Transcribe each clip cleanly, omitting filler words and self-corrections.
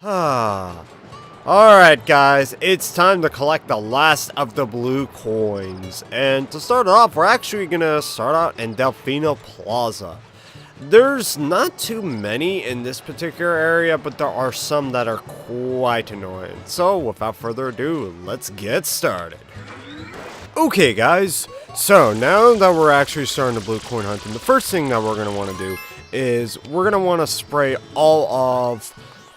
Ah. Alright guys, it's time to collect the last of the blue coins. And to start off, we're actually gonna start out in Delfino Plaza. There's not too many in this particular area, but there are some that are quite annoying. So without further ado, let's get started. Okay guys, so now that we're actually starting the blue coin hunting, the first thing that we're gonna want to do is we're gonna want to spray all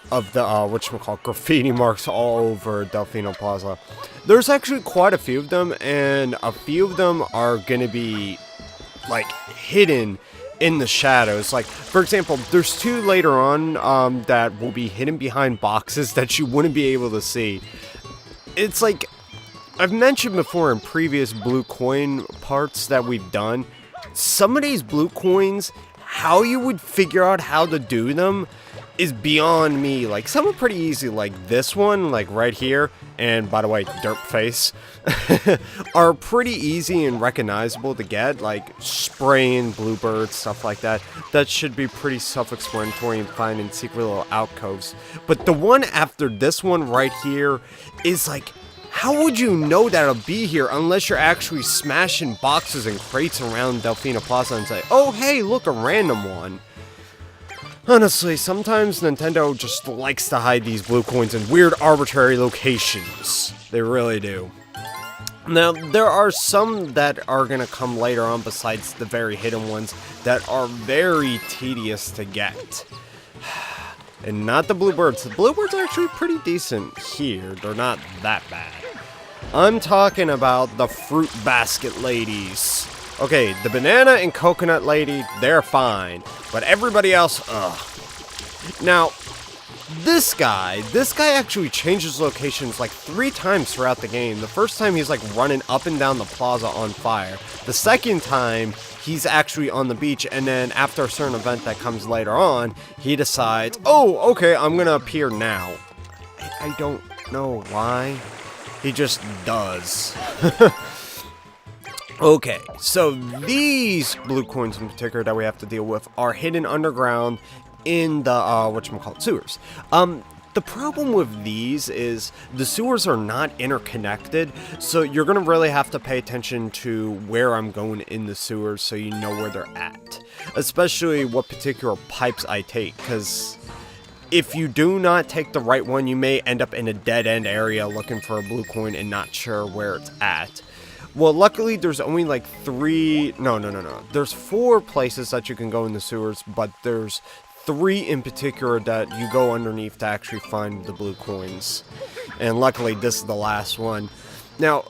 of the whatchamacallit, graffiti marks all over Delfino Plaza. There's actually quite a few of them, and a few of them are gonna be like hidden in the shadows. Like, for example, there's two later on that will be hidden behind boxes that you wouldn't be able to see. It's like I've mentioned before in previous blue coin parts that we've done, some of these blue coins, how you would figure out how to do them is beyond me. Like, some are pretty easy, like this one, like right here, and by the way, Derp Face, are pretty easy and recognizable to get, like spraying bluebirds, stuff like that. That should be pretty self-explanatory and finding secret little alcoves. But the one after this one right here is like, how would you know that it'll be here unless you're actually smashing boxes and crates around Delfino Plaza and say, oh hey, look, a random one. Honestly, sometimes Nintendo just likes to hide these blue coins in weird arbitrary locations. They really do. Now, there are some that are going to come later on besides the very hidden ones that are very tedious to get. And not the bluebirds. The bluebirds are actually pretty decent here. They're not that bad. I'm talking about the fruit basket ladies. Okay, the banana and coconut lady, they're fine. But everybody else, ugh. Now, this guy actually changes locations like 3 times throughout the game. The first time he's like running up and down the plaza on fire. The second time, he's actually on the beach, and then after a certain event that comes later on, he decides, oh, okay, I'm gonna appear now. I don't know why. He just does. Okay, so these blue coins in particular that we have to deal with are hidden underground in the, whatchamacallit, sewers. The problem with these is the sewers are not interconnected, so you're going to really have to pay attention to where I'm going in the sewers so you know where they're at. Especially what particular pipes I take, because if you do not take the right one, you may end up in a dead-end area looking for a blue coin and not sure where it's at. Well, luckily, there's only like 3... No. There's 4 places that you can go in the sewers, but there's 3 in particular that you go underneath to actually find the blue coins. And luckily, this is the last one. Now,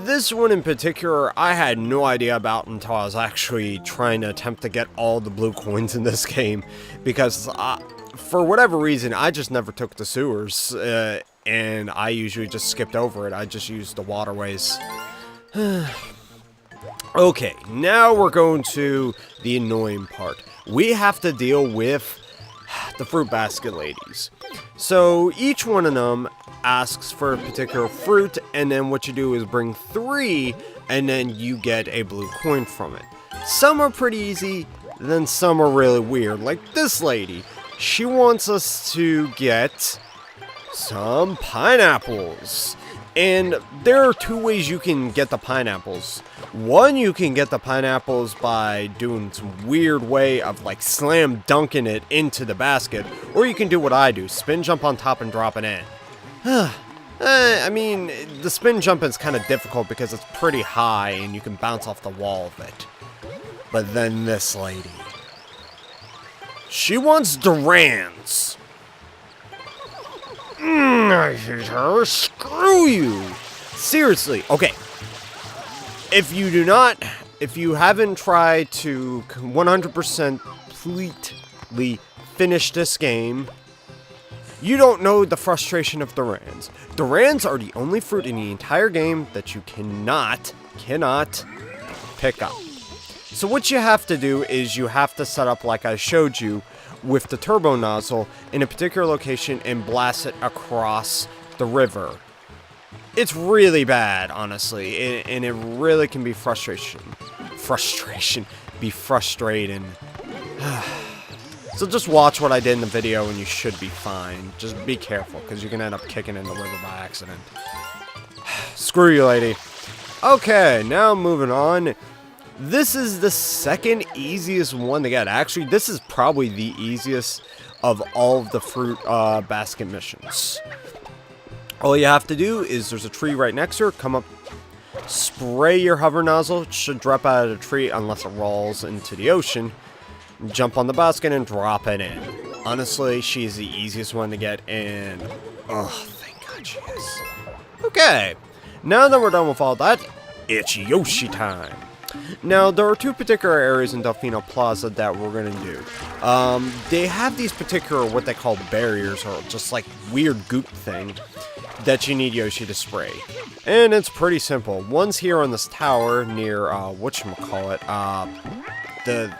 this one in particular, I had no idea about until I was actually trying to attempt to get all the blue coins in this game. Because, for whatever reason, I just never took the sewers. And I usually just skipped over it. I just used the waterways. Okay, now we're going to the annoying part. We have to deal with the fruit basket ladies. So each one of them asks for a particular fruit, and then what you do is bring 3, and then you get a blue coin from it. Some are pretty easy, then some are really weird, like this lady. She wants us to get some pineapples. And there are 2 ways you can get the pineapples. One, you can get the pineapples by doing some weird way of like slam dunking it into the basket. Or you can do what I do, spin jump on top and drop it in. I mean, the spin jump is kind of difficult because it's pretty high and you can bounce off the wall of it. But then this lady. She wants Durans. I hate her. Screw you. Seriously. Okay. If you haven't tried to 100% completely finish this game, you don't know the frustration of Durans. Durans are the only fruit in the entire game that you cannot pick up. So what you have to do is you have to set up like I showed you with the turbo nozzle in a particular location and blast it across the river. It's really bad, honestly, and it really can be frustrating. So just watch what I did in the video and you should be fine. Just be careful, because you can end up kicking in the river by accident. Screw you, lady. Okay, now moving on. This is the second easiest one to get. Actually, this is probably the easiest of all of the fruit basket missions. All you have to do is there's a tree right next to her. Come up, spray your hover nozzle. It should drop out of the tree unless it rolls into the ocean. Jump on the basket and drop it in. Honestly, she's the easiest one to get in. Oh, thank God she is. Okay, now that we're done with all that, it's Yoshi time. Now, there are two particular areas in Delfino Plaza that we're going to do. They have these particular, what they call barriers, or just like weird goop thing, that you need Yoshi to spray. And it's pretty simple. One's here on this tower near, whatchamacallit, the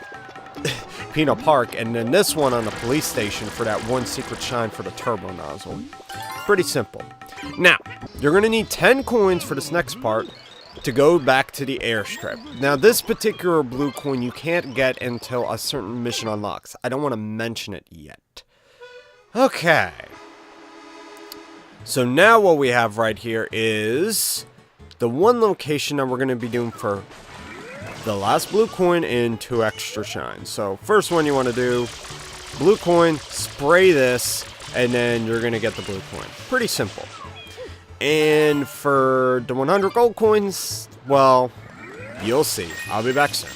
Pinot Park, and then this one on the police station for that one secret shine for the turbo nozzle. Pretty simple. Now, you're going to need 10 coins for this next part to go back to the airstrip. Now, this particular blue coin you can't get until a certain mission unlocks. I don't want to mention it yet. Okay. So now what we have right here is the one location that we're going to be doing for the last blue coin and 2 extra shines. So first one you want to do, blue coin, spray this, and then you're going to get the blue coin. Pretty simple. And for the 100 gold coins, well, you'll see. I'll be back soon.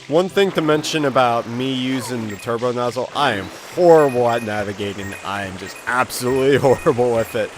One thing to mention about me using the turbo nozzle, I am horrible at navigating. I am just absolutely horrible with it.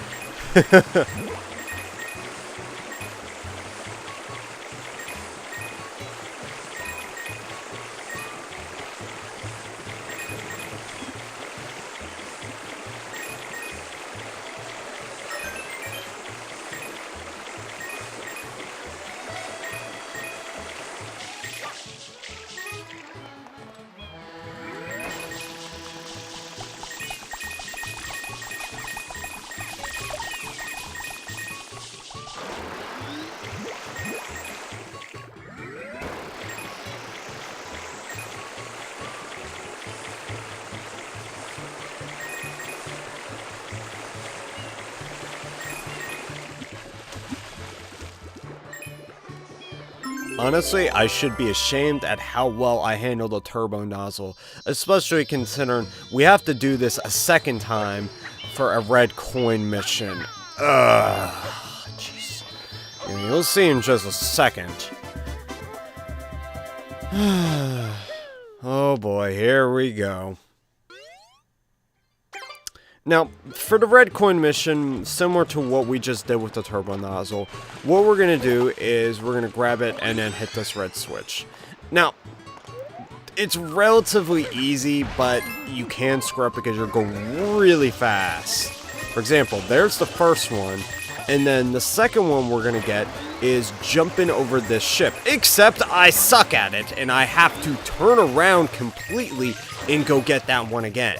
Honestly, I should be ashamed at how well I handled the turbo nozzle, especially considering we have to do this a second time for a red coin mission. Ugh, jeez. You'll see in just a second. Oh boy, here we go. Now, for the red coin mission, similar to what we just did with the turbo nozzle, what we're going to do is we're going to grab it and then hit this red switch. Now, it's relatively easy, but you can screw up because you're going really fast. For example, there's the first one, and then the second one we're going to get is jumping over this ship. Except I suck at it, and I have to turn around completely and go get that one again.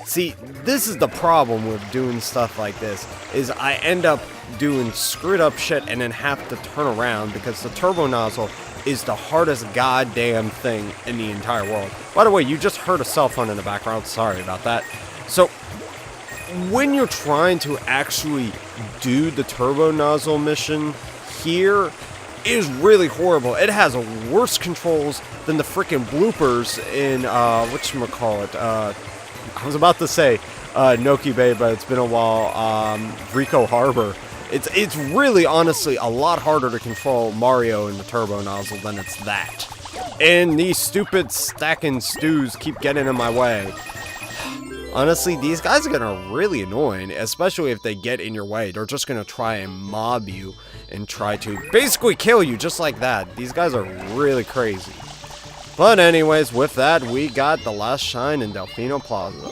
See, this is the problem with doing stuff like this, is I end up doing screwed up shit and then have to turn around because the turbo nozzle is the hardest goddamn thing in the entire world. By the way, you just heard a cell phone in the background, sorry about that. So, when you're trying to actually do the turbo nozzle mission here, it is really horrible. It has worse controls than the freaking bloopers in, whatchamacallit, I was about to say Noki Bay, but it's been a while. Rico Harbor. It's really, honestly, a lot harder to control Mario in the turbo nozzle than it's that. And these stupid stacking stews keep getting in my way. Honestly, these guys are gonna really annoying, especially if they get in your way. They're just gonna try and mob you and try to basically kill you just like that. These guys are really crazy. But anyways, with that, we got the last shine in Delfino Plaza.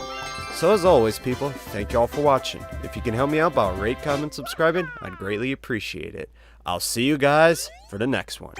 So as always, people, thank you all for watching. If you can help me out by rate, comment, subscribing, I'd greatly appreciate it. I'll see you guys for the next one.